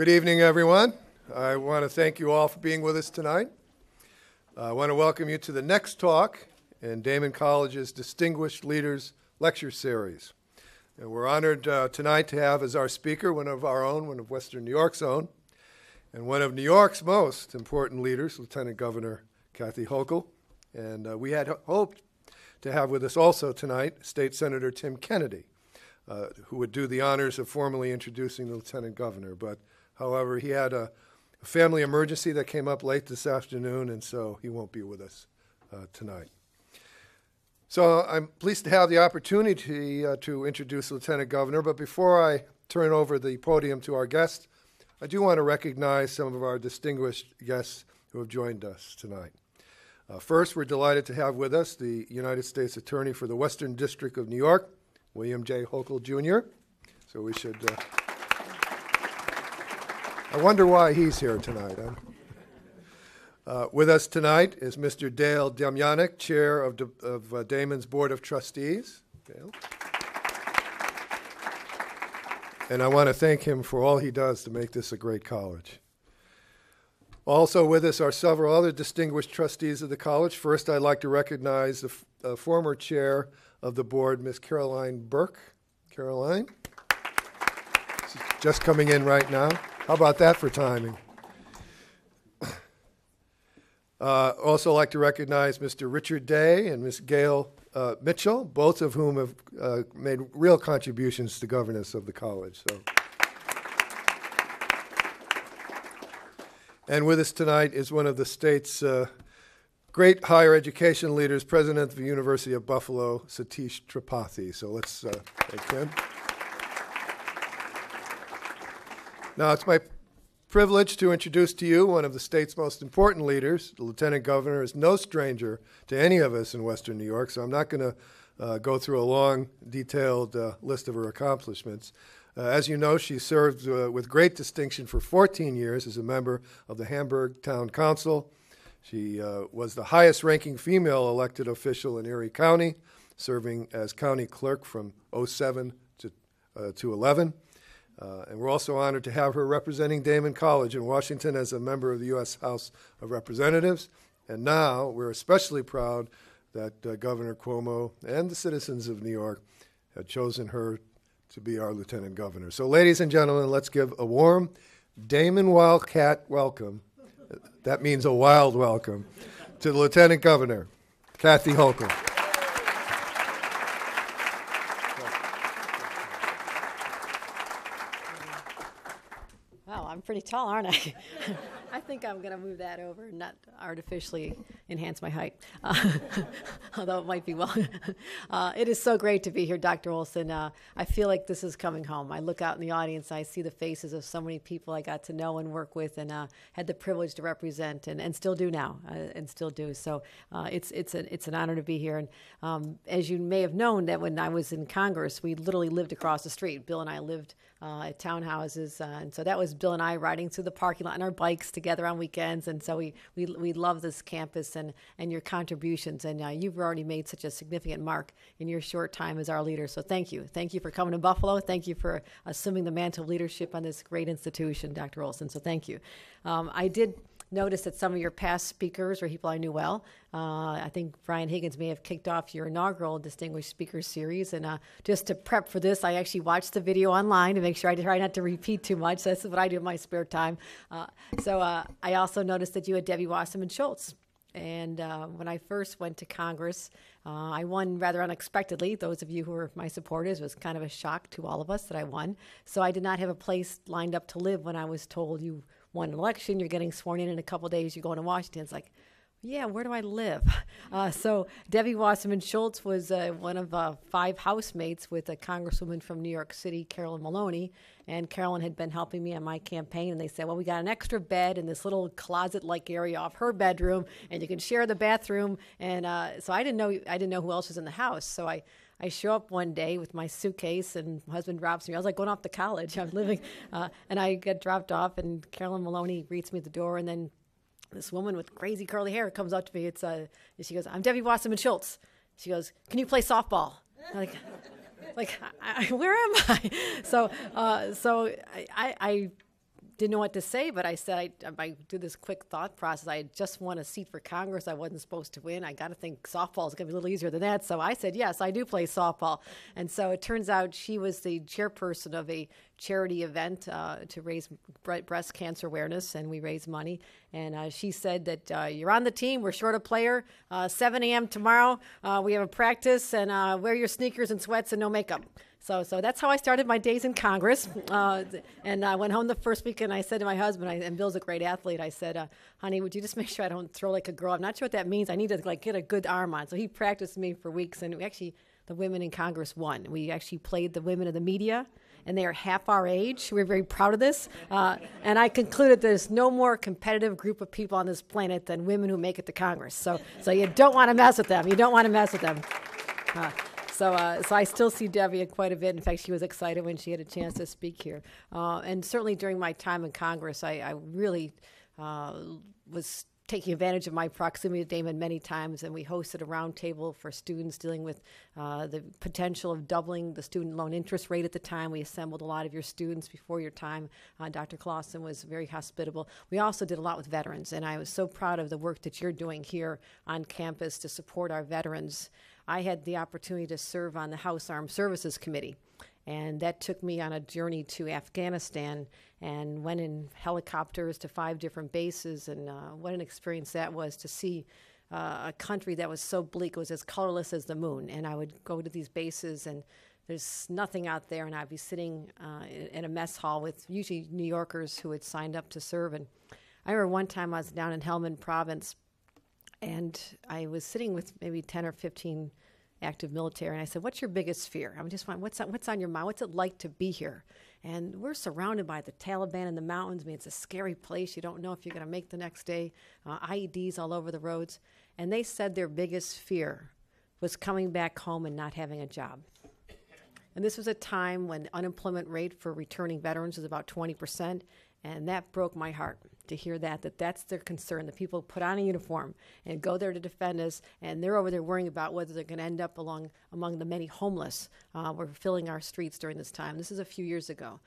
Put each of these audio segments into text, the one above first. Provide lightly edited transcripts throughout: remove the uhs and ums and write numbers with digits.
Good evening, everyone. I want to thank you all for being with us tonight. I want to welcome you to the next talk in Daemen College's Distinguished Leaders Lecture Series. And we're honored tonight to have as our speaker one of our own, one of Western New York's own, and one of New York's most important leaders, Lieutenant Governor Kathy Hochul. And we had hoped to have with us also tonight State Senator Tim Kennedy, who would do the honors of formally introducing the Lieutenant Governor. But however, he had a family emergency that came up late this afternoon, and so he won't be with us tonight. So I'm pleased to have the opportunity to introduce the Lieutenant Governor, but before I turn over the podium to our guest, I do want to recognize some of our distinguished guests who have joined us tonight. First, we're delighted to have with us the United States Attorney for the Western District of New York, William J. Hochul, Jr. So we should... I wonder why he's here tonight. With us tonight is Mr. Dale Demjanjuk, Chair of Daemen's Board of Trustees. Dale. And I want to thank him for all he does to make this a great college. Also with us are several other distinguished trustees of the college. First, I'd like to recognize the former chair of the board, Ms. Caroline Burke. Caroline? She's just coming in right now. How about that for timing? Also like to recognize Mr. Richard Day and Ms. Gail Mitchell, both of whom have made real contributions to governance of the college. So. And with us tonight is one of the state's great higher education leaders, President of the University of Buffalo, Satish Tripathi. So let's thank him. Now, it's my privilege to introduce to you one of the state's most important leaders. The Lieutenant Governor is no stranger to any of us in Western New York, so I'm not going to go through a long, detailed list of her accomplishments. As you know, she served with great distinction for 14 years as a member of the Hamburg Town Council. She was the highest-ranking female elected official in Erie County, serving as county clerk from 2007 to 11. And we're also honored to have her representing Daemen College in Washington as a member of the U.S. House of Representatives. And now we're especially proud that Governor Cuomo and the citizens of New York have chosen her to be our Lieutenant Governor. So ladies and gentlemen, let's give a warm Daemen Wildcat welcome. That means a wild welcome to the Lieutenant Governor, Kathy Hochul. I'm pretty tall, aren't I? I think I'm going to move that over and not artificially enhance my height, although it might be well. It is so great to be here, Dr. Olson. I feel like this is coming home. I look out in the audience, I see the faces of so many people I got to know and work with and had the privilege to represent and still do now, and still do. So it's an honor to be here. And as you may have known, that when I was in Congress, we literally lived across the street. Bill and I lived at townhouses, and so that was Bill and I riding through the parking lot on our bikes together on weekends, and so we love this campus and your contributions, and you've already made such a significant mark in your short time as our leader, so thank you for coming to Buffalo, thank you for assuming the mantle of leadership on this great institution, Dr. Olson, so thank you. I did notice that some of your past speakers were people I knew well. I think Brian Higgins may have kicked off your inaugural Distinguished Speakers Series. And just to prep for this, I actually watched the video online to make sure I try not to repeat too much. That's what I do in my spare time. So I also noticed that you had Debbie Wasserman Schultz. And when I first went to Congress, I won rather unexpectedly. Those of you who were my supporters, it was kind of a shock to all of us that I won. So I did not have a place lined up to live when I was told you won an election, you're getting sworn in a couple of days, you're going to Washington. It's like, yeah, where do I live? So Debbie Wasserman Schultz was one of 5 housemates with a congresswoman from New York City, Carolyn Maloney, and Carolyn had been helping me on my campaign, and they said, well, we got an extra bed in this little closet-like area off her bedroom, and you can share the bathroom, and so I didn't know who else was in the house, so I show up one day with my suitcase, and my husband drops me. I was like going off to college. I'm living, and I get dropped off, and Carolyn Maloney greets me at the door, and then this woman with crazy curly hair comes up to me. She goes, I'm Debbie Wasserman Schultz. She goes, can you play softball? I'm like, where am I? So I didn't know what to say, but I said, I did this quick thought process. I just won a seat for Congress. I wasn't supposed to win. I got to think softball is going to be a little easier than that. So I said, yes, I do play softball. And so it turns out she was the chairperson of a charity event to raise breast cancer awareness, and we raised money. And she said that you're on the team. We're short a player. 7 a.m. tomorrow. We have a practice, and wear your sneakers and sweats and no makeup. So that's how I started my days in Congress. And I went home the first week, and I said to my husband, and Bill's a great athlete, I said, honey, would you just make sure I don't throw like a girl? I'm not sure what that means. I need to get a good arm on. So he practiced me for weeks, and the women in Congress won. We actually played the women of the media, and they are half our age. We're very proud of this. And I concluded there's no more competitive group of people on this planet than women who make it to Congress. So you don't want to mess with them. You don't want to mess with them. So I still see Debbie quite a bit. In fact, she was excited when she had a chance to speak here. And certainly during my time in Congress, I really was taking advantage of my proximity to Daemen many times, and we hosted a roundtable for students dealing with the potential of doubling the student loan interest rate at the time. We assembled a lot of your students before your time. Dr. Clausen was very hospitable. We also did a lot with veterans, and I was so proud of the work that you're doing here on campus to support our veterans. I had the opportunity to serve on the House Armed Services Committee, and that took me on a journey to Afghanistan and went in helicopters to 5 different bases, and what an experience that was to see a country that was so bleak. It was as colorless as the moon, and I would go to these bases, and there's nothing out there, and I'd be sitting in a mess hall with usually New Yorkers who had signed up to serve. And I remember one time I was down in Helmand Province, and I was sitting with maybe 10 or 15 active military, and I said, what's your biggest fear? I just want, what's on your mind? What's it like to be here? And we're surrounded by the Taliban in the mountains. I mean, it's a scary place. You don't know if you're going to make the next day. IEDs all over the roads. And they said their biggest fear was coming back home and not having a job. And this was a time when the unemployment rate for returning veterans was about 20%. And that broke my heart to hear that's their concern. The people put on a uniform and go there to defend us, and they're over there worrying about whether they're going to end up among the many homeless. We're filling our streets during this time. This is a few years ago.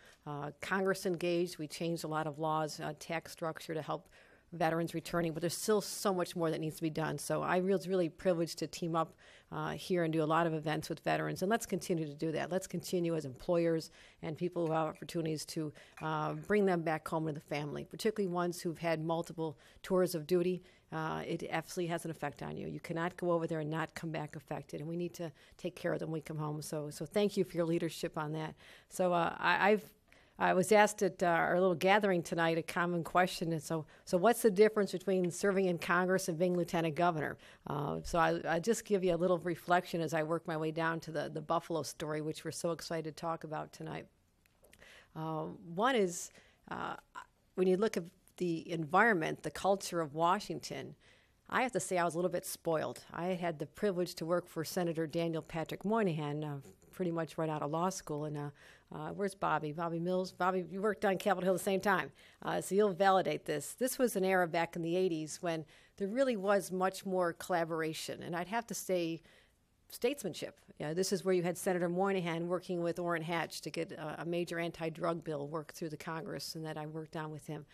Congress engaged. We changed a lot of laws, tax structure to help veterans returning, but there's still so much more that needs to be done. So I was really privileged to team up here and do a lot of events with veterans, and let's continue to do that. Let's continue as employers and people who have opportunities to bring them back home to the family, particularly ones who've had multiple tours of duty. It absolutely has an effect on you. You cannot go over there and not come back affected, and we need to take care of them when we come home. So thank you for your leadership on that. So I was asked at our little gathering tonight a common question, and so what's the difference between serving in Congress and being lieutenant governor? So I just give you a little reflection as I work my way down to the Buffalo story, which we're so excited to talk about tonight. One is when you look at the environment, the culture of Washington, I have to say I was a little bit spoiled. I had the privilege to work for Senator Daniel Patrick Moynihan pretty much right out of law school, and where's Bobby? Bobby Mills? Bobby, you worked on Capitol Hill at the same time, so you'll validate this. This was an era back in the 80s when there really was much more collaboration, and I'd have to say statesmanship. This is where you had Senator Moynihan working with Orrin Hatch to get a major anti-drug bill worked through the Congress, and that I worked on with him.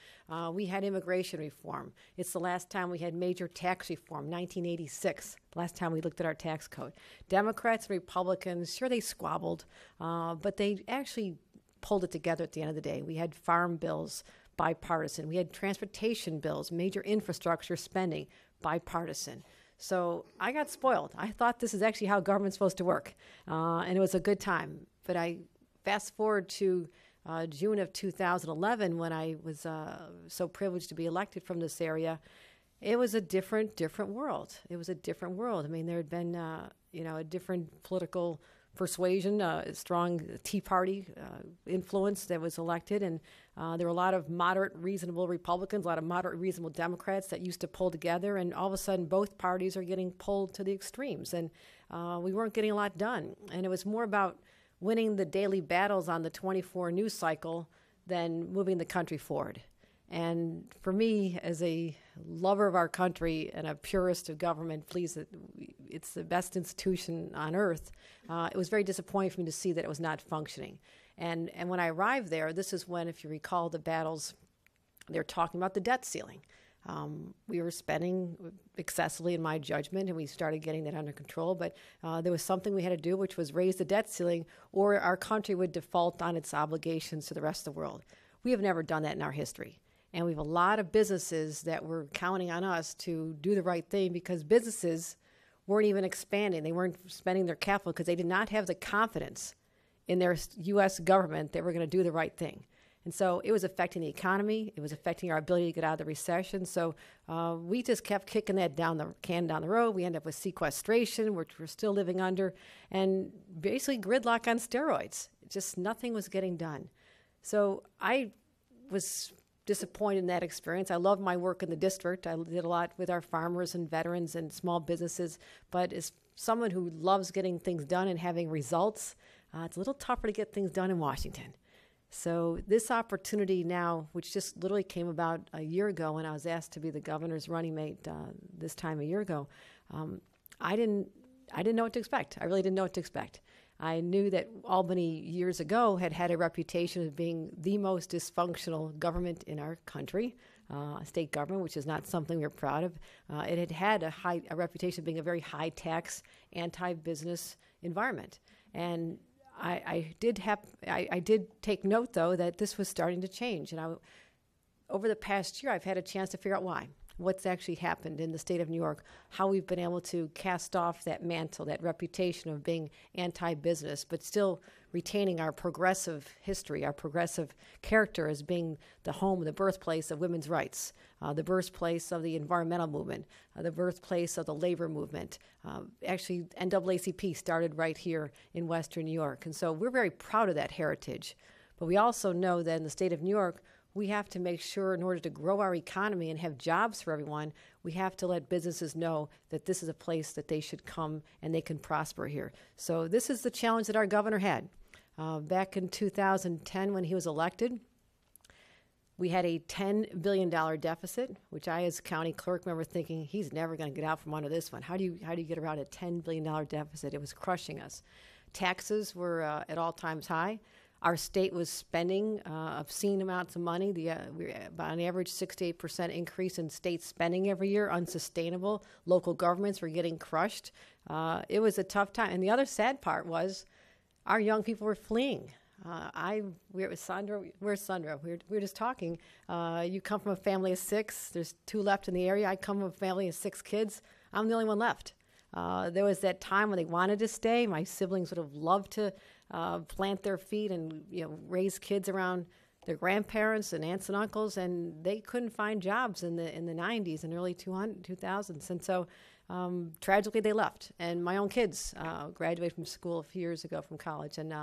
We had immigration reform. It's the last time we had major tax reform, 1986, the last time we looked at our tax code. Democrats and Republicans, sure, they squabbled, but they actually pulled it together at the end of the day. We had farm bills, bipartisan. We had transportation bills, major infrastructure spending, bipartisan. So I got spoiled. I thought this is actually how government's supposed to work, and it was a good time. But I fast forward to June of 2011 when I was so privileged to be elected from this area. It was a different world. It was a different world. I mean, there had been a different political persuasion, a strong Tea Party influence that was elected, and there were a lot of moderate, reasonable Republicans, a lot of moderate, reasonable Democrats that used to pull together, and all of a sudden both parties are getting pulled to the extremes, and we weren't getting a lot done. And it was more about winning the daily battles on the 24 news cycle than moving the country forward. And for me, as a lover of our country and a purist of government, pleased that it's the best institution on earth, it was very disappointing for me to see that it was not functioning. And when I arrived there, this is when, if you recall, the battles They're talking about the debt ceiling. We were spending excessively, in my judgment, and we started getting that under control. But there was something we had to do, which was raise the debt ceiling, or our country would default on its obligations to the rest of the world. We have never done that in our history. And we have a lot of businesses that were counting on us to do the right thing, because businesses weren't even expanding. They weren't spending their capital because they did not have the confidence in their U.S. government that we're going to do the right thing. And so it was affecting the economy. It was affecting our ability to get out of the recession. So we just kept kicking that can down the road. We ended up with sequestration, which we're still living under, and basically gridlock on steroids. Just nothing was getting done. So I was disappointed in that experience. I loved my work in the district. I did a lot with our farmers and veterans and small businesses. But as someone who loves getting things done and having results, it's a little tougher to get things done in Washington. So this opportunity now, which just literally came about a year ago when I was asked to be the governor's running mate this time a year ago, I didn't know what to expect. I really didn't know what to expect. I knew that Albany years ago had a reputation of being the most dysfunctional government in our country, state government, which is not something we're proud of. It had a reputation of being a very high-tax, anti-business environment. And I did take note, though, that this was starting to change. And over the past year, I've had a chance to figure out why, what's actually happened in the state of New York, how we've been able to cast off that mantle, that reputation of being anti-business, but still retaining our progressive history, our progressive character as being the home, the birthplace of women's rights, the birthplace of the environmental movement, the birthplace of the labor movement. Actually, NAACP started right here in Western New York. And so we're very proud of that heritage. But we also know that in the state of New York, we have to make sure, in order to grow our economy and have jobs for everyone, we have to let businesses know that this is a place that they should come and they can prosper here. So this is the challenge that our governor had. Back in 2010, when he was elected, we had a $10 billion deficit, which I, as county clerk, remember thinking, he's never going to get out from under this one. How do you get around a $10 billion deficit? It was crushing us. Taxes were at all times high. Our state was spending obscene amounts of money. We about an average 6 to 8% increase in state spending every year, unsustainable. Local governments were getting crushed. It was a tough time. And the other sad part was our young people were fleeing. Where's Sandra? We were just talking. You come from a family of 6. There's 2 left in the area. I come from a family of 6 kids. I'm the only one left. There was that time when they wanted to stay. My siblings would have loved to plant their feet and raise kids around their grandparents and aunts and uncles, and they couldn't find jobs in the 90s and early 2000s. And so tragically they left. And my own kids graduated from school a few years ago from college, and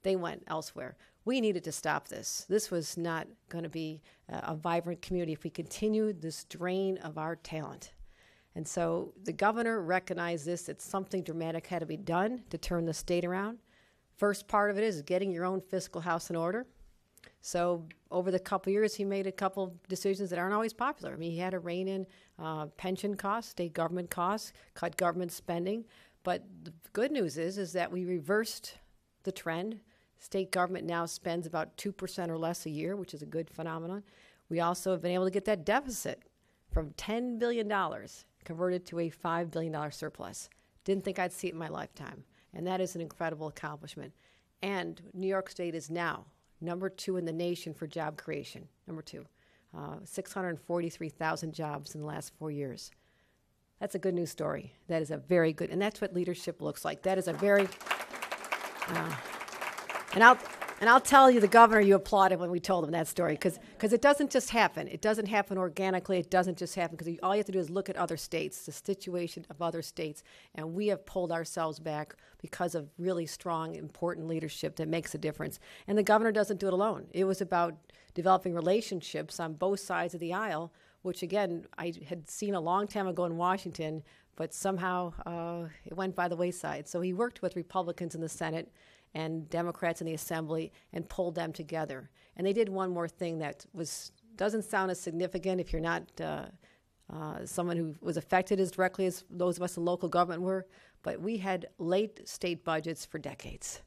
they went elsewhere. We needed to stop this. This was not going to be a vibrant community if we continued this drain of our talent. And so the governor recognized this, that something dramatic had to be done to turn the state around. First part of it is getting your own fiscal house in order. So over the couple years, he made a couple decisions that aren't always popular. I mean, he had to rein in pension costs, state government costs, cut government spending. But the good news is that we reversed the trend. State government now spends about 2% or less a year, which is a good phenomenon. We also have been able to get that deficit from $10 billion converted to a $5 billion surplus. Didn't think I'd see it in my lifetime. And that is an incredible accomplishment. And New York State is now number 2 in the nation for job creation, number 2. 643,000 jobs in the last 4 years. That's a good news story. That is a very good, and that's what leadership looks like. That is a very, and I'll tell you, the governor, you applauded when we told him that story, because it doesn't just happen. It doesn't happen organically. It doesn't just happen because all you have to do is look at other states, the situation of other states, and we have pulled ourselves back because of really strong, important leadership that makes a difference. And the governor doesn't do it alone. It was about developing relationships on both sides of the aisle, which, again, I had seen a long time ago in Washington, but somehow it went by the wayside. So he worked with Republicans in the Senate and Democrats in the Assembly and pulled them together. And they did one more thing that doesn't sound as significant if you're not someone who was affected as directly as those of us in local government were, but we had late state budgets for decades.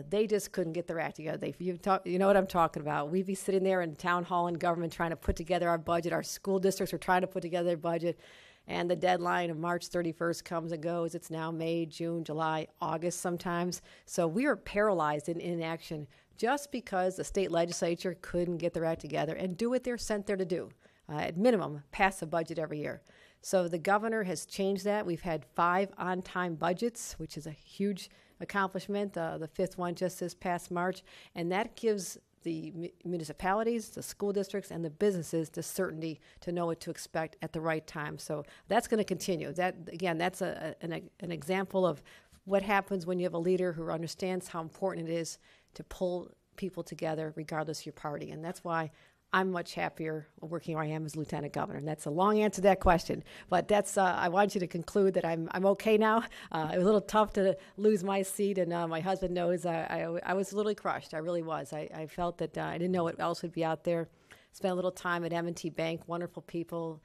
They just couldn't get their act together. You know what I'm talking about. We'd be sitting there in town hall and government trying to put together our budget. Our school districts were trying to put together their budget. And the deadline of March 31st comes and goes. It's now May, June, July, August sometimes. So we are paralyzed in inaction just because the state legislature couldn't get their act together and do what they're sent there to do. At minimum, pass a budget every year. So the governor has changed that. We've had 5 on-time budgets, which is a huge accomplishment, the 5th one just this past March, and that gives the municipalities, the school districts, and the businesses the certainty to know what to expect at the right time. So that's going to continue. That, again, that's an example of what happens when you have a leader who understands how important it is to pull people together regardless of your party, and that's why I'm much happier working where I am as lieutenant governor. And that's a long answer to that question. But that's I want you to conclude that I'm okay now. It was a little tough to lose my seat, and my husband knows I was literally crushed. I really was. I felt that I didn't know what else would be out there. Spent a little time at M&T Bank, wonderful people.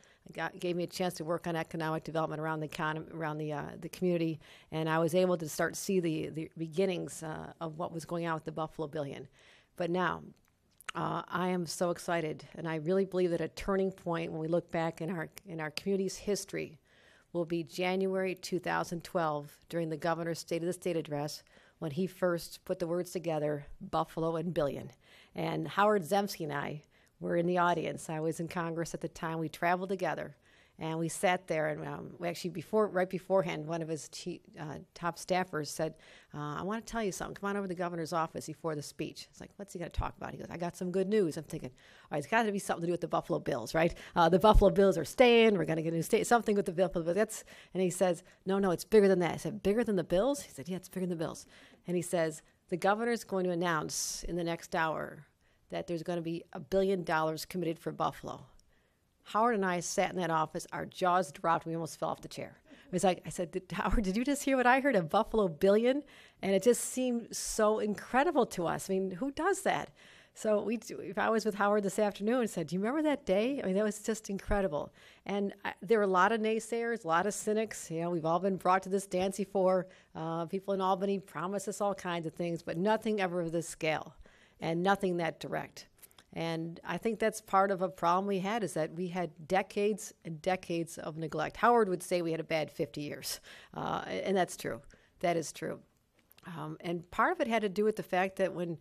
Gave me a chance to work on economic development around the economy, around the community, and I was able to start to see the beginnings of what was going on with the Buffalo Billion. But now, I am so excited, and I really believe that a turning point when we look back in our community's history will be January 2012 during the governor's State of the State address when he first put the words together, Buffalo and Billion. And Howard Zemsky and I were in the audience. I was in Congress at the time. We traveled together, and we sat there, and we actually right beforehand, one of his top staffers said, I want to tell you something. Come on over to the governor's office before the speech. It's like, what's he going to talk about? He goes, I got some good news. I'm thinking, all right, it's got to be something to do with the Buffalo Bills, right? The Buffalo Bills are staying. We're going to get a new state, something with the Buffalo Bills. And he says, no, it's bigger than that. I said, bigger than the Bills? He said, yeah, it's bigger than the Bills. And he says, the governor's going to announce in the next hour that there's going to be $1 billion committed for Buffalo. Howard and I sat in that office, our jaws dropped, we almost fell off the chair. It was like, I said, Howard, did you just hear what I heard? A Buffalo Billion? And it just seemed so incredible to us. I mean, who does that? So if I was with Howard this afternoon and said, do you remember that day? I mean, that was just incredible. And there were a lot of naysayers, a lot of cynics. You know, we've all been brought to this dance before. People in Albany promise us all kinds of things, but nothing ever of this scale and nothing that direct. And I think that's part of a problem we had, is that we had decades and decades of neglect. Howard would say we had a bad 50 years, and that's true. That is true. And part of it had to do with the fact that when,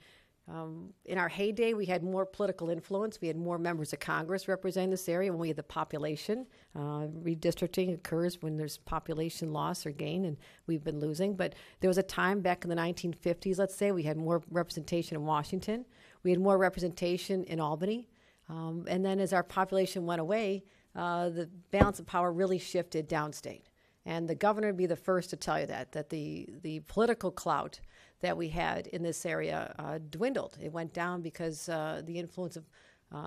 in our heyday, we had more political influence, we had more members of Congress representing this area, when we had the population. Redistricting occurs when there's population loss or gain, and we've been losing. But there was a time back in the 1950s, let's say, we had more representation in Washington. We had more representation in Albany. And then as our population went away, the balance of power really shifted downstate. And the governor would be the first to tell you that the political clout that we had in this area dwindled. It went down because the influence of,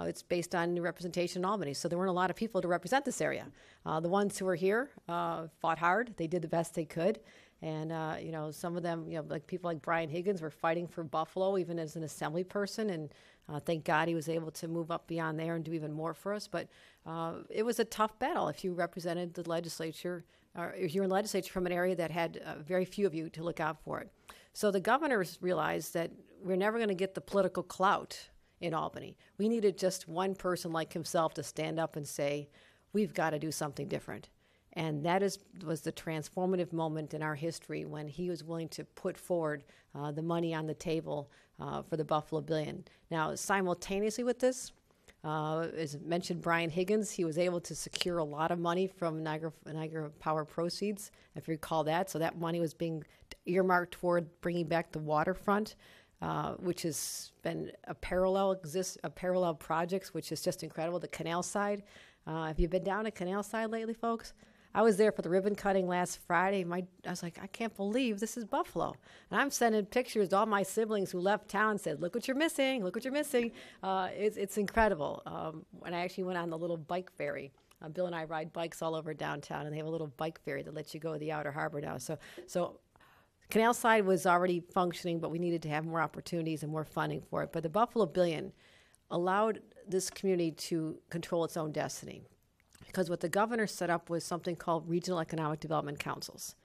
it's based on new representation in Albany. So there weren't a lot of people to represent this area. The ones who were here fought hard. They did the best they could. And, some of them, like people like Brian Higgins were fighting for Buffalo, even as an assembly person. And thank God he was able to move up beyond there and do even more for us. But it was a tough battle if you represented the legislature, or if you were in the legislature from an area that had very few of you to look out for it. So the governors realized that we're never going to get the political clout in Albany. We needed just one person like himself to stand up and say, we've got to do something different. And that was the transformative moment in our history when he was willing to put forward the money on the table for the Buffalo Billion. Now, simultaneously with this, as mentioned, Brian Higgins, he was able to secure a lot of money from Niagara Power proceeds, if you recall that. So that money was being earmarked toward bringing back the waterfront, which has been a parallel projects, which is just incredible. The canal side. Have you been down to canal side lately, folks? I was there for the ribbon cutting last Friday. I was like, I can't believe this is Buffalo. And I'm sending pictures to all my siblings who left town and said, look what you're missing, look what you're missing. It's incredible. And I actually went on the little bike ferry. Bill and I ride bikes all over downtown, and they have a little bike ferry that lets you go to the outer harbor now. So canal side was already functioning, but we needed to have more opportunities and more funding for it. But the Buffalo Billion allowed this community to control its own destiny. Because what the governor set up was something called Regional Economic Development Councils.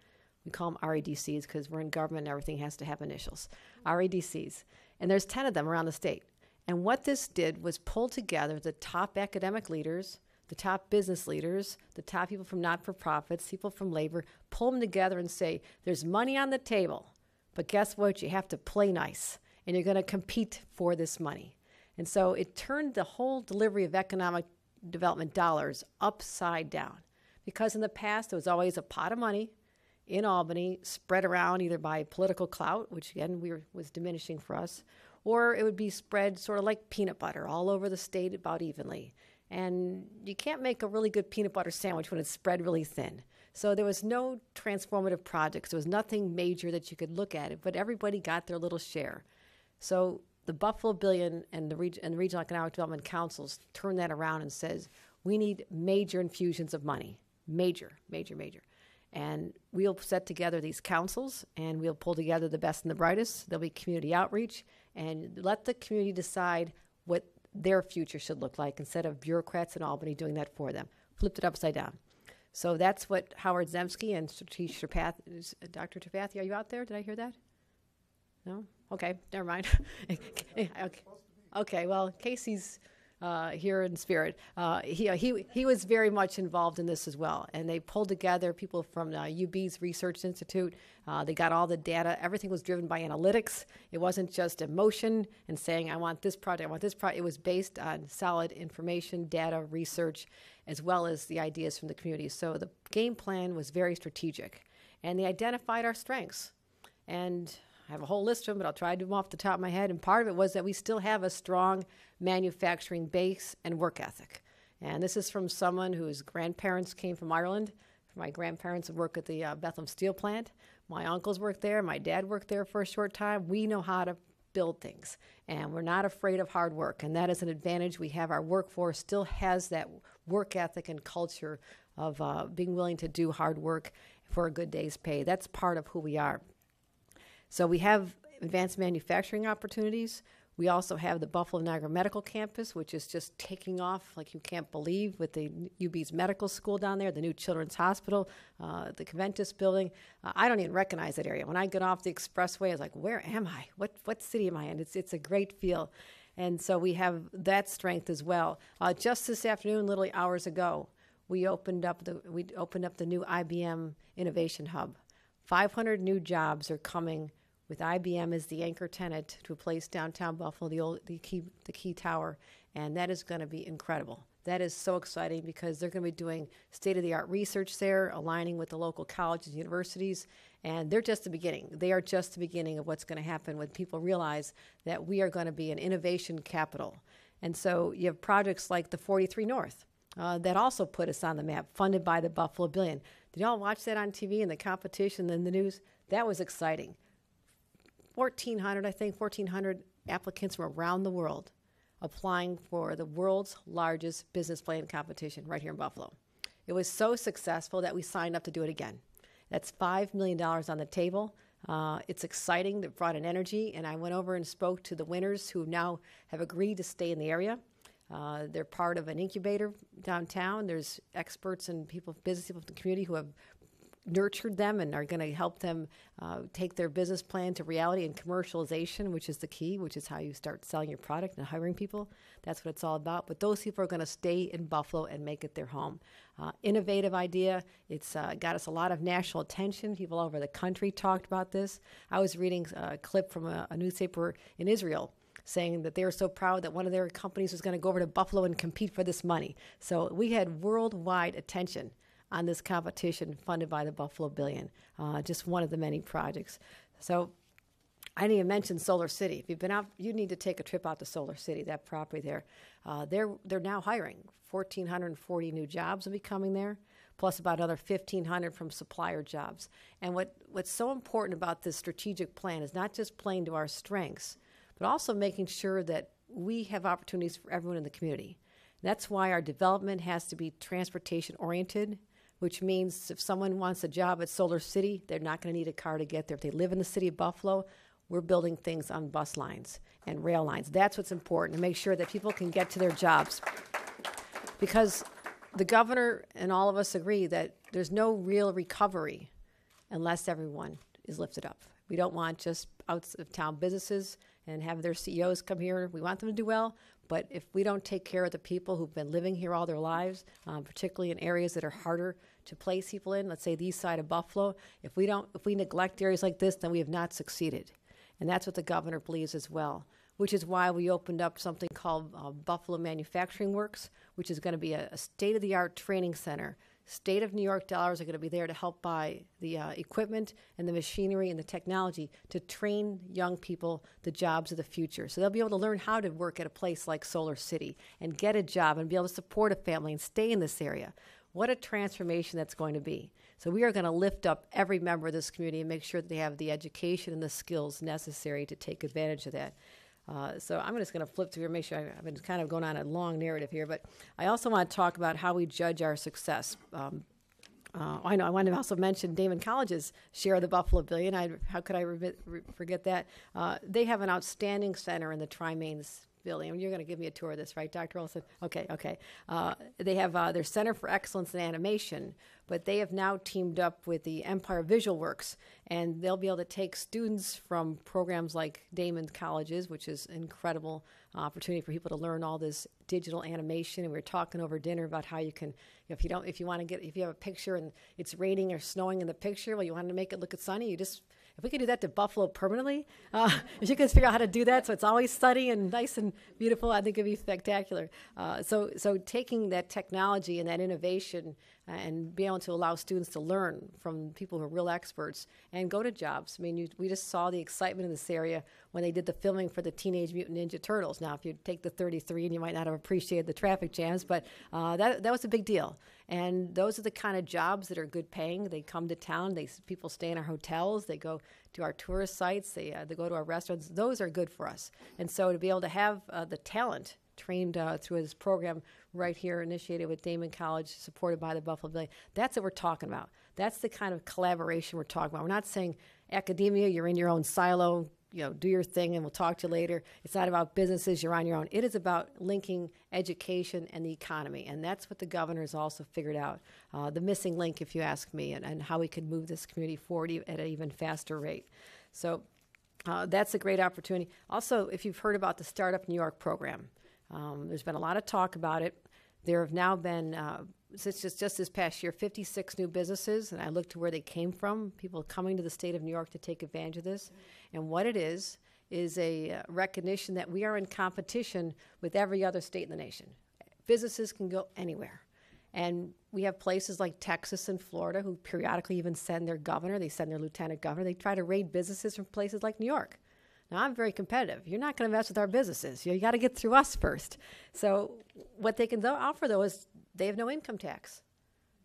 We call them RADCs because we're in government and everything has to have initials. RADCs. And there's 10 of them around the state. And what this did was pull together the top academic leaders, the top business leaders, the top people from not-for-profits, people from labor, pull them together and say, there's money on the table, but guess what? You have to play nice, and you're going to compete for this money. And so it turned the whole delivery of economic development dollars upside down. Because in the past, there was always a pot of money in Albany spread around either by political clout, which again was diminishing for us, or it would be spread sort of like peanut butter all over the state about evenly. And you can't make a really good peanut butter sandwich when it's spread really thin. So there was no transformative projects. There was nothing major that you could look at it, but everybody got their little share. So the Buffalo Billion and the Regional Economic Development Councils turned that around and says, we need major infusions of money. Major. And we'll set together these councils, and we'll pull together the best and the brightest. There'll be community outreach, and let the community decide what their future should look like instead of bureaucrats in Albany doing that for them. Flipped it upside down. So that's what Howard Zemsky and Satish Tripathi, Dr. Tripathi, are you out there? Did I hear that? No? Okay, never mind. Okay, well, Casey's here in spirit. He was very much involved in this as well. And they pulled together people from UB's Research Institute. They got all the data. Everything was driven by analytics. It wasn't just emotion and saying, I want this project, I want this project. It was based on solid information, data, research, as well as the ideas from the community. So the game plan was very strategic. And they identified our strengths. And I have a whole list of them, but I'll try to do them off the top of my head. And part of it was that we still have a strong manufacturing base and work ethic. And this is from someone whose grandparents came from Ireland. My grandparents worked at the Bethlehem Steel Plant. My uncles worked there. My dad worked there for a short time. We know how to build things, and we're not afraid of hard work. And that is an advantage. We have our workforce still has that work ethic and culture of being willing to do hard work for a good day's pay. That's part of who we are. So we have advanced manufacturing opportunities. We also have the Buffalo Niagara Medical Campus, which is just taking off like you can't believe with the UB's medical school down there, the new Children's Hospital, the Conventus building. I don't even recognize that area. When I get off the expressway, I was like, where am I? What city am I in? It's a great feel. And so we have that strength as well. Just this afternoon, literally hours ago, we opened up the new Ibm Innovation Hub. 500 new jobs are coming with IBM as the anchor tenant to replace downtown Buffalo, the key tower, and that is going to be incredible. That is so exciting because they're going to be doing state-of-the-art research there, aligning with the local colleges and universities, and they're just the beginning. They are just the beginning of what's going to happen when people realize that we are going to be an innovation capital. And so you have projects like the 43 North that also put us on the map, funded by the Buffalo Billion. Did y'all watch that on TV and the competition and the news? That was exciting. 1,400 applicants from around the world applying for the world's largest business plan competition right here in Buffalo. It was so successful that we signed up to do it again. That's $5 million on the table. It's exciting. It brought an energy, and I went over and spoke to the winners who now have agreed to stay in the area. They're part of an incubator downtown. There's experts and business people from the community who have nurtured them and are going to help them take their business plan to reality and commercialization, which is the key, which is how you start selling your product and hiring people. That's what it's all about. But those people are going to stay in Buffalo and make it their home. Innovative idea. It's got us a lot of national attention. People all over the country talked about this. I was reading a clip from a newspaper in Israel saying that they were so proud that one of their companies was going to go over to Buffalo and compete for this money. So we had worldwide attention on this competition funded by the Buffalo Billion, just one of the many projects. So I didn't even mention Solar City. If you've been out, you need to take a trip out to Solar City, that property there. They're now hiring. 1,440 new jobs will be coming there, plus about another 1,500 from supplier jobs. And what's so important about this strategic plan is not just playing to our strengths, but also making sure that we have opportunities for everyone in the community. That's why our development has to be transportation-oriented, which means if someone wants a job at Solar City, they're not going to need a car to get there. If they live in the city of Buffalo, we're building things on bus lines and rail lines. That's what's important, to make sure that people can get to their jobs. Because the governor and all of us agree that there's no real recovery unless everyone is lifted up. We don't want just out-of-town businesses and have their CEOs come here. We want them to do well, but if we don't take care of the people who've been living here all their lives, particularly in areas that are harder to place people in, let's say the east side of Buffalo, if we neglect areas like this, then we have not succeeded. And that's what the governor believes as well, which is why we opened up something called Buffalo Manufacturing Works, which is going to be a state-of-the-art training center. State of New York dollars are going to be there to help buy the equipment and the machinery and the technology to train young people the jobs of the future. So they'll be able to learn how to work at a place like Solar City and get a job and be able to support a family and stay in this area. What a transformation that's going to be. So we are going to lift up every member of this community and make sure that they have the education and the skills necessary to take advantage of that. So I'm just going to flip through here, make sure I've been kind of going on a long narrative here, but I also want to talk about how we judge our success. I want to also mention Daemen College's share of the Buffalo Billion. How could I forget that? They have an outstanding center in the Tri-Mains building. I mean, you're going to give me a tour of this, right, Dr. Olson? Okay. They have their Center for Excellence in Animation, but they have now teamed up with the Empire Visual Works, and they'll be able to take students from programs like Daemen Colleges, which is an incredible opportunity for people to learn all this digital animation. And we were talking over dinner about how you can, if you have a picture and it's raining or snowing in the picture, well, you want to make it look sunny, if we could do that to Buffalo permanently, if you could figure out how to do that so it's always sunny and nice and beautiful, I think it'd be spectacular. So taking that technology and that innovation and being able to allow students to learn from people who are real experts and go to jobs. I mean, we just saw the excitement in this area when they did the filming for the Teenage Mutant Ninja Turtles. Now, if you take the 33, and you might not have appreciated the traffic jams, but that was a big deal. And those are the kind of jobs that are good paying. They come to town. People stay in our hotels. They go to our tourist sites. They go to our restaurants. Those are good for us. And so to be able to have the talent trained through his program right here, initiated with Daemen College, supported by the Buffalo Billion, that's what we're talking about. That's the kind of collaboration we're talking about. We're not saying academia, you're in your own silo, do your thing and we'll talk to you later. It's not about businesses, you're on your own. It is about linking education and the economy, and that's what the governor has also figured out, the missing link, if you ask me, and how we could move this community forward at an even faster rate. So that's a great opportunity. Also, if you've heard about the Startup New York program, there's been a lot of talk about it. There have now been, since just this past year, 56 new businesses, and I looked to where they came from, people coming to the state of New York to take advantage of this. And what it is a recognition that we are in competition with every other state in the nation. Businesses can go anywhere. And we have places like Texas and Florida who periodically even send their governor, they send their lieutenant governor, they try to raid businesses from places like New York. Now, I'm very competitive. You're not going to mess with our businesses. You got to get through us first. So what they can offer, though, is they have no income tax.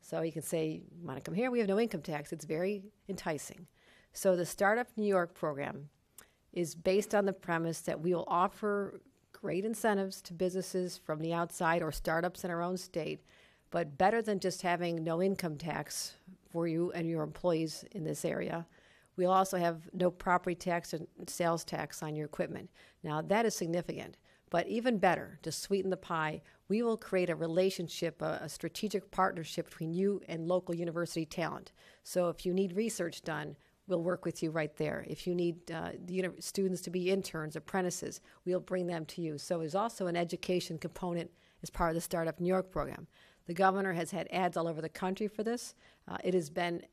So you can say, you want to come here? We have no income tax. It's very enticing. So the Startup New York program is based on the premise that we will offer great incentives to businesses from the outside or startups in our own state, but better than just having no income tax for you and your employees in this area. We'll also have no property tax and sales tax on your equipment. Now, that is significant. But even better, to sweeten the pie, we will create a relationship, a strategic partnership between you and local university talent. So if you need research done, we'll work with you right there. If you need students to be interns, apprentices, we'll bring them to you. So there's also an education component as part of the Startup New York program. The governor has had ads all over the country for this. It has been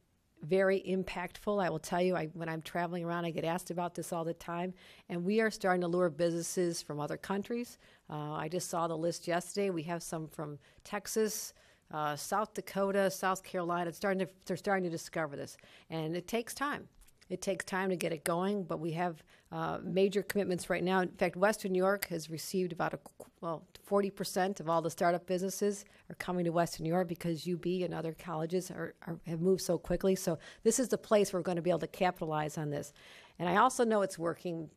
very impactful. I will tell you, when I'm traveling around, I get asked about this all the time, and we are starting to lure businesses from other countries. I just saw the list yesterday. We have some from Texas, South Dakota, South Carolina. They're starting to discover this, and it takes time. It takes time to get it going, but we have major commitments right now. In fact, Western New York has received about 40% of all the startup businesses are coming to Western New York because UB and other colleges have moved so quickly. So this is the place where we're going to be able to capitalize on this. And I also know it's working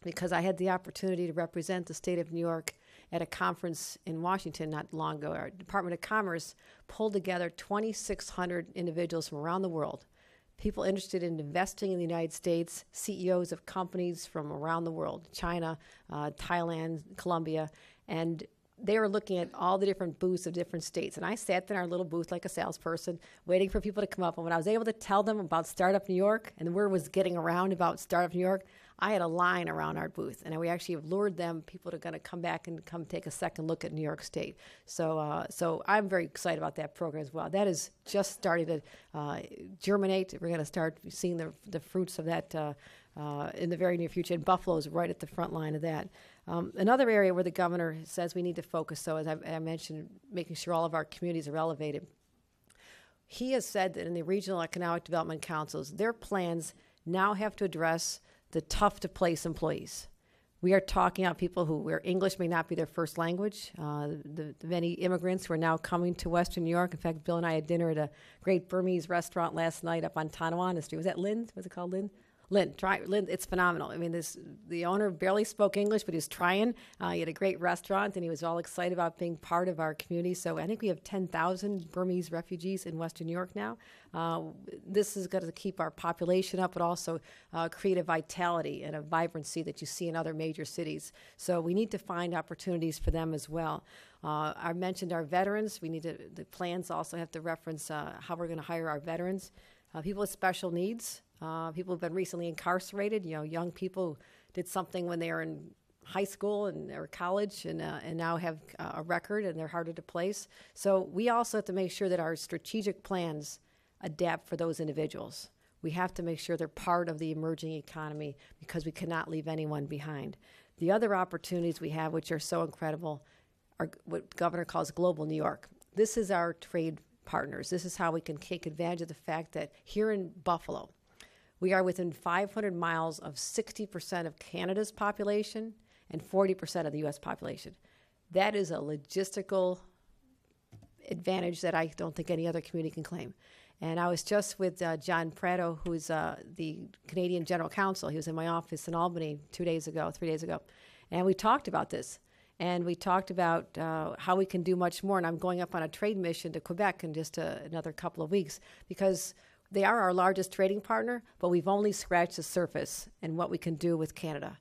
because I had the opportunity to represent the state of New York at a conference in Washington not long ago. Our Department of Commerce pulled together 2,600 individuals from around the world, people interested in investing in the United States, CEOs of companies from around the world, China, Thailand, Colombia. And they were looking at all the different booths of different states. And I sat in our little booth like a salesperson, waiting for people to come up. And when I was able to tell them about Startup New York, and the word was getting around about Startup New York, I had a line around our booth. And we actually have lured them, people are going to come back and come take a second look at New York State. So I'm very excited about that program as well. That is just starting to germinate. We're going to start seeing the fruits of that in the very near future. And Buffalo is right at the front line of that. Another area where the governor says we need to focus, so as I mentioned, making sure all of our communities are elevated. He has said that in the regional economic development councils, their plans now have to address the tough-to-place employees. We are talking about people where English may not be their first language. The many immigrants who are now coming to Western New York. In fact, Bill and I had dinner at a great Burmese restaurant last night up on Tonawanda Street. Was that Lynn? Was it called Lynn? Lynn, it's phenomenal. I mean, the owner barely spoke English, but he was trying. He had a great restaurant, and he was all excited about being part of our community. So I think we have 10,000 Burmese refugees in Western New York now. This is going to keep our population up, but also create a vitality and a vibrancy that you see in other major cities. So we need to find opportunities for them as well. I mentioned our veterans. The plans also have to reference how we're going to hire our veterans. People with special needs. People who've been recently incarcerated, young people who did something when they were in high school or college and now have a record and they're harder to place. So we also have to make sure that our strategic plans adapt for those individuals. We have to make sure they're part of the emerging economy because we cannot leave anyone behind. The other opportunities we have, which are so incredible, are what the governor calls Global New York. This is our trade partners. This is how we can take advantage of the fact that here in Buffalo, we are within 500 miles of 60% of Canada's population and 40% of the U.S. population. That is a logistical advantage that I don't think any other community can claim. And I was just with John Prado, who's the Canadian General Counsel. He was in my office in Albany 3 days ago, and we talked about this. And we talked about how we can do much more. And I'm going up on a trade mission to Quebec in just another couple of weeks because they are our largest trading partner, but we've only scratched the surface in what we can do with Canada.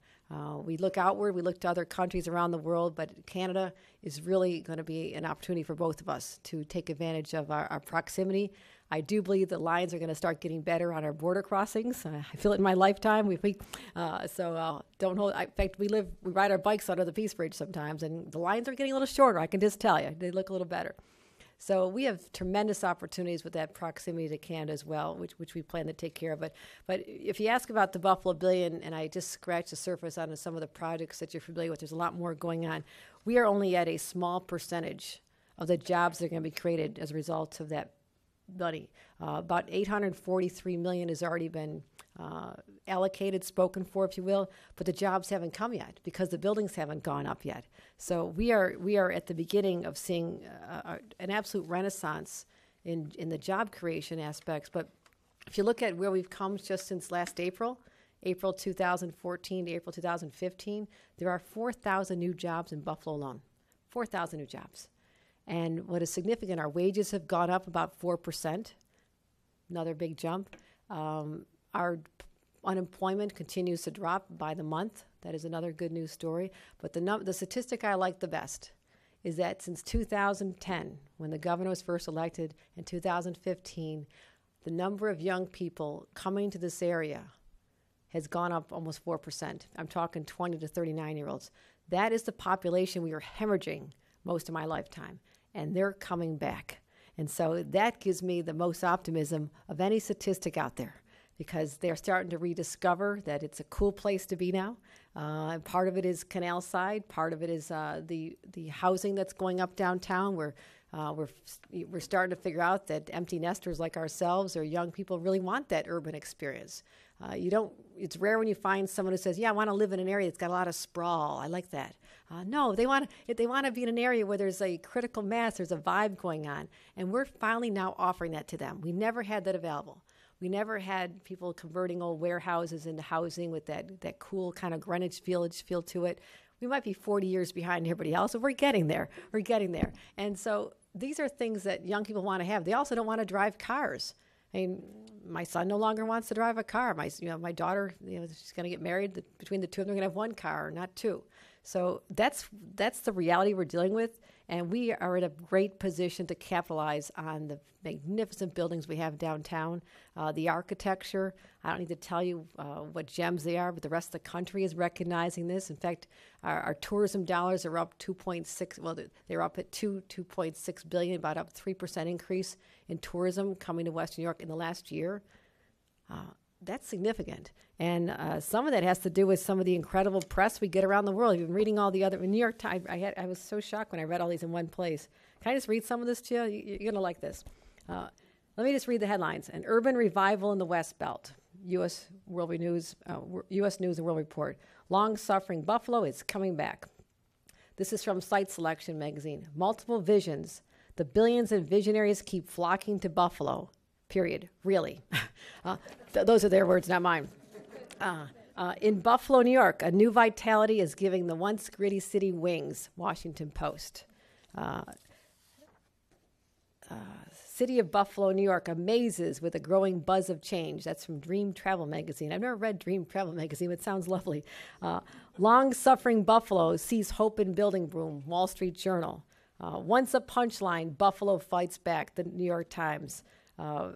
We look outward, we look to other countries around the world, but Canada is really going to be an opportunity for both of us to take advantage of our proximity. I do believe the lines are going to start getting better on our border crossings. I feel it in my lifetime. Don't hold. In fact, we ride our bikes under the Peace Bridge sometimes, and the lines are getting a little shorter. I can just tell you, they look a little better. So we have tremendous opportunities with that proximity to Canada as well, which we plan to take care of. But if you ask about the Buffalo Billion, and I just scratched the surface on some of the projects that you're familiar with, there's a lot more going on. We are only at a small percentage of the jobs that are going to be created as a result of that money. About $843 million has already been allocated, spoken for, if you will, but the jobs haven't come yet because the buildings haven't gone up yet. So we are at the beginning of seeing an absolute renaissance in the job creation aspects. But if you look at where we've come just since last April 2014 to April 2015, there are 4,000 new jobs in Buffalo alone. 4,000 new jobs. And what is significant, our wages have gone up about 4%, another big jump. Our unemployment continues to drop by the month. That is another good news story. But the statistic I like the best is that since 2010, when the governor was first elected, in 2015, the number of young people coming to this area has gone up almost 4%. I'm talking 20 to 39-year-olds. That is the population we were hemorrhaging most of my lifetime, and they're coming back. And so that gives me the most optimism of any statistic out there, because they're starting to rediscover that it's a cool place to be now. And part of it is Canal Side. Part of it is the housing that's going up downtown. We're starting to figure out that empty nesters like ourselves or young people really want that urban experience. It's rare when you find someone who says, "Yeah, I want to live in an area that's got a lot of sprawl. I like that." No, they want to be in an area where there's a critical mass, there's a vibe going on, and we're finally now offering that to them. We never had that available. We never had people converting old warehouses into housing with that cool kind of Greenwich Village feel to it. We might be 40 years behind everybody else, but we're getting there. And so these are things that young people want to have. They also don't want to drive cars. I mean, my son no longer wants to drive a car. My daughter, she's going to get married. Between the two of them, they're going to have one car, not two. So that's the reality we're dealing with, and we are in a great position to capitalize on the magnificent buildings we have downtown. The architecture, I don't need to tell you what gems they are, but the rest of the country is recognizing this. In fact, our tourism dollars are up 2.6. Well, they're up at 2.6 billion, about up 3% increase in tourism coming to Western New York in the last year. That's significant. And some of that has to do with some of the incredible press we get around the world. You've been reading all the other, in New York Times, I was so shocked when I read all these in one place. Can I just read some of this to you? You're going to like this. Let me just read the headlines. An urban revival in the West Belt. U.S. News and World Report. Long-suffering Buffalo is coming back. This is from Site Selection magazine. Multiple visions. The billions and visionaries keep flocking to Buffalo. Period. Really. Those are their words, not mine. In Buffalo, New York, a new vitality is giving the once gritty city wings. Washington Post. City of Buffalo, New York amazes with a growing buzz of change. That's from Dream Travel magazine. I've never read Dream Travel magazine, but it sounds lovely. Long-suffering Buffalo sees hope in building boom. Wall Street Journal. Once a punchline, Buffalo fights back. The New York Times.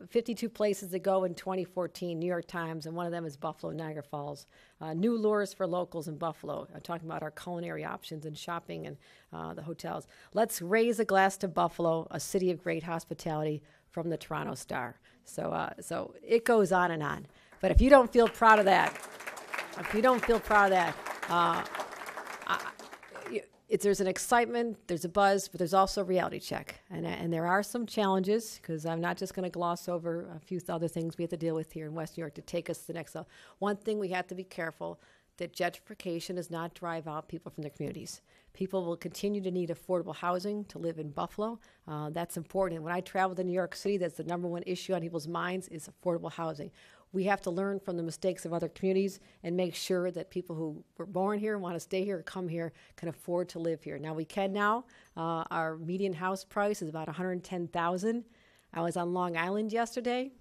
52 places to go in 2014, New York Times, and one of them is Buffalo, Niagara Falls. New lures for locals in Buffalo. I'm talking about our culinary options and shopping and the hotels. Let's raise a glass to Buffalo, a city of great hospitality, from the Toronto Star. So it goes on and on. But if you don't feel proud of that, there's an excitement, there's a buzz, but there's also a reality check. And there are some challenges, because I'm not just going to gloss over a few other things we have to deal with here in West New York to take us to the next level. One thing we have to be careful, that gentrification does not drive out people from their communities. People will continue to need affordable housing to live in Buffalo. That's important. And when I travel to New York City, that's the number one issue on people's minds is affordable housing. We have to learn from the mistakes of other communities and make sure that people who were born here, want to stay here, come here, can afford to live here. Now we can now. Our median house price is about $110,000. I was on Long Island yesterday.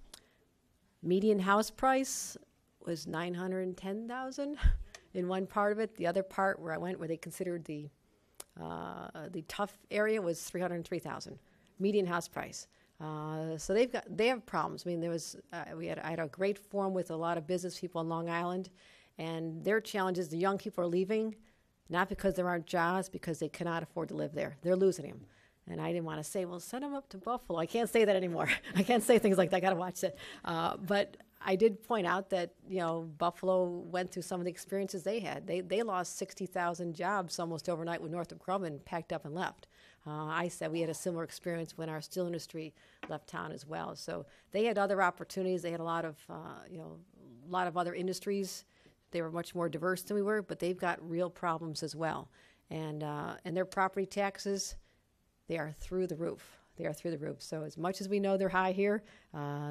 Median house price was $910,000 in one part of it. The other part where I went, where they considered the tough area, was $303,000. Median house price. So they have problems. I mean, I had a great forum with a lot of business people on Long Island, and their challenge is the young people are leaving, not because there aren't jobs, because they cannot afford to live there. They're losing them. And I didn't want to say, well, send them up to Buffalo. I can't say that anymore. I can't say things like that. I got to watch it. But I did point out that, Buffalo went through some of the experiences they had. They lost 60,000 jobs almost overnight when Northrop Grumman packed up and left. I said we had a similar experience when our steel industry left town as well. So they had other opportunities. They had a lot of other industries. They were much more diverse than we were, but they've got real problems as well. And their property taxes, they are through the roof. They are through the roof. So as much as we know they're high here,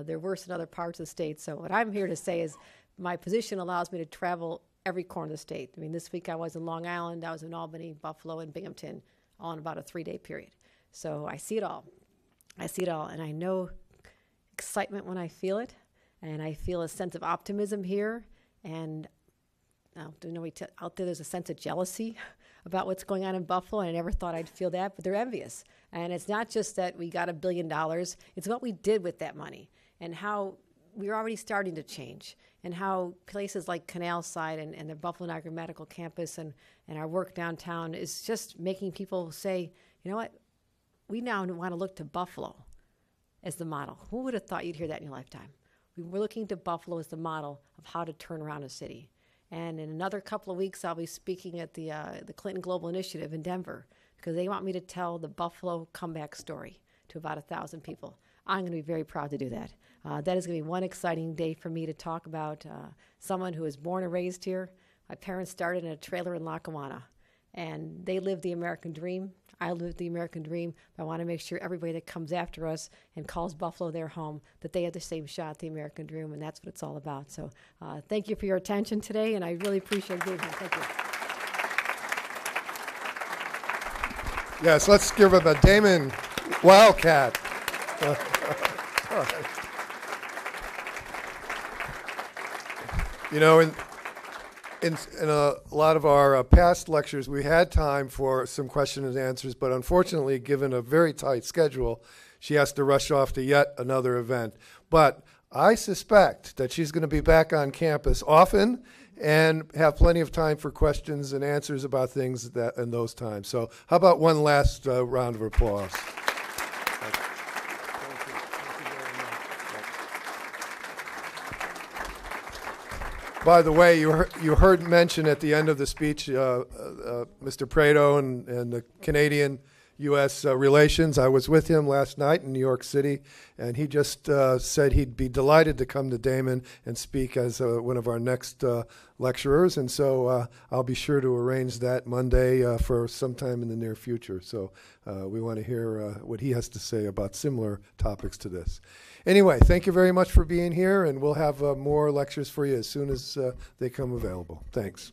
they're worse in other parts of the state. So what I'm here to say is my position allows me to travel every corner of the state. I mean, this week I was in Long Island, I was in Albany, Buffalo, and Binghamton, all in about a 3-day period. So I see it all. And I know excitement when I feel it, and I feel a sense of optimism here. And out there there's a sense of jealousy about what's going on in Buffalo, and I never thought I'd feel that, but they're envious. And it's not just that we got $1 billion, it's what we did with that money and how we're already starting to change, and how places like Canal Side and the Buffalo Niagara Medical Campus and our work downtown is just making people say, you know what, we now want to look to Buffalo as the model. Who would have thought you'd hear that in your lifetime? We're looking to Buffalo as the model of how to turn around a city. And in another couple of weeks, I'll be speaking at the Clinton Global Initiative in Denver, because they want me to tell the Buffalo comeback story to about 1,000 people. I'm going to be very proud to do that. That is going to be one exciting day for me to talk about someone who was born and raised here. My parents started in a trailer in Lackawanna, and they lived the American dream. I lived the American dream, but I want to make sure everybody that comes after us and calls Buffalo their home, that they have the same shot at the American dream, and that's what it's all about. So thank you for your attention today, and I really appreciate being here. Thank you. Yes, let's give him a Daemen Wildcat. You know, in a lot of our past lectures, we had time for some question and answers, but unfortunately, given a very tight schedule, she has to rush off to yet another event. But I suspect that she's going to be back on campus often and have plenty of time for questions and answers about things that in those times. So how about one last round of applause? By the way, you heard mention at the end of the speech, Mr. Prado and the Canadian-U.S. relations. I was with him last night in New York City, and he just said he'd be delighted to come to Daemen and speak as one of our next lecturers. And so I'll be sure to arrange that Monday for sometime in the near future. So we want to hear what he has to say about similar topics to this. Anyway, thank you very much for being here, and we'll have more lectures for you as soon as they come available. Thanks.